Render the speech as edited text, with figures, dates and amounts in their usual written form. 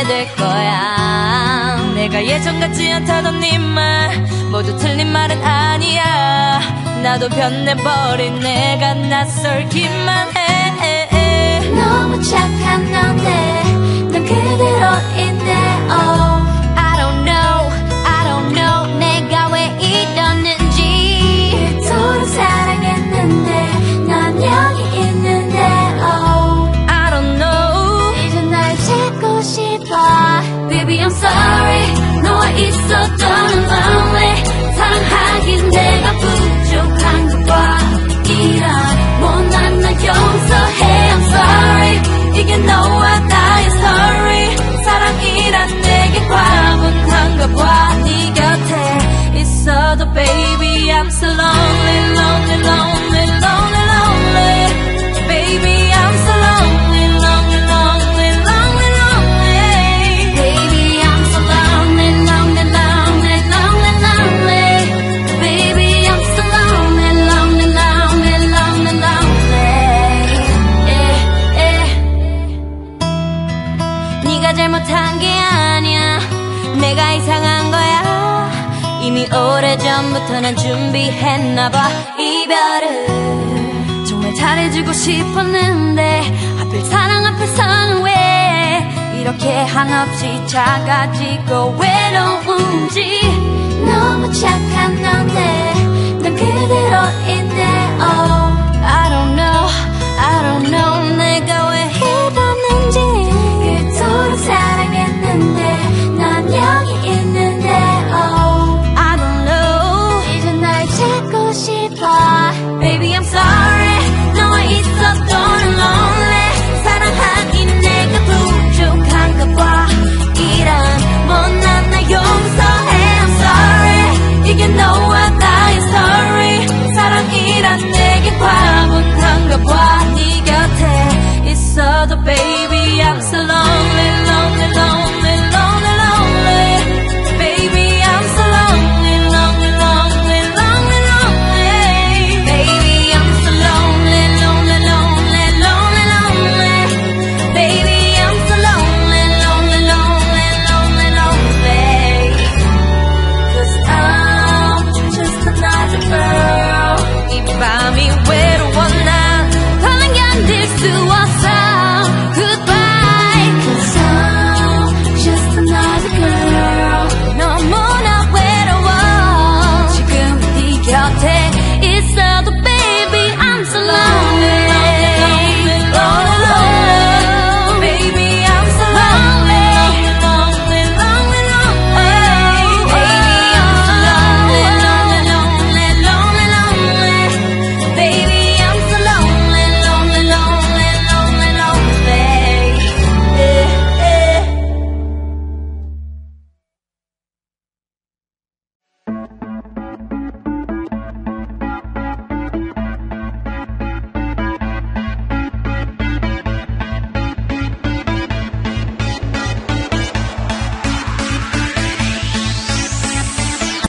될 거야. 내가 예전 같지 않다던 네 말 모두 틀린 말은 아니야. 나도 변해버린 내가 낯설기만 해. 너무 착한 넌데 넌 그대로 있네. Oh, I don't know 내가 왜 이러는지. 그토록 사랑했는데 난 여기 있는데. Oh, I don't know 이제 날 찾고 싶어. Baby I'm sorry 너와 있었던 lonely. 사랑하긴 내가 부족한 것과 이런 못난 나 용서해. I'm sorry 이게 너와 나의 story. 사랑이란 내게 과분한가 봐. 네 곁에 있어도 baby I'm so lonely lonely lonely lonely lonely. Baby I'm so lonely lonely lonely lonely lonely. Baby I'm so lonely lonely lonely lonely lonely. Baby I'm so lonely lonely lonely lonely lonely. 네가 잘못한 게 아니야. 내가 이상한 거야. 이미 오래전부터 난 준비했나봐. 이별을 정말 잘해주고 싶었는데 하필 사랑 앞에서는 왜 이렇게 한없이 작아지고 외로운지. 너무 착한 넌데 넌 그대로 있네. Oh,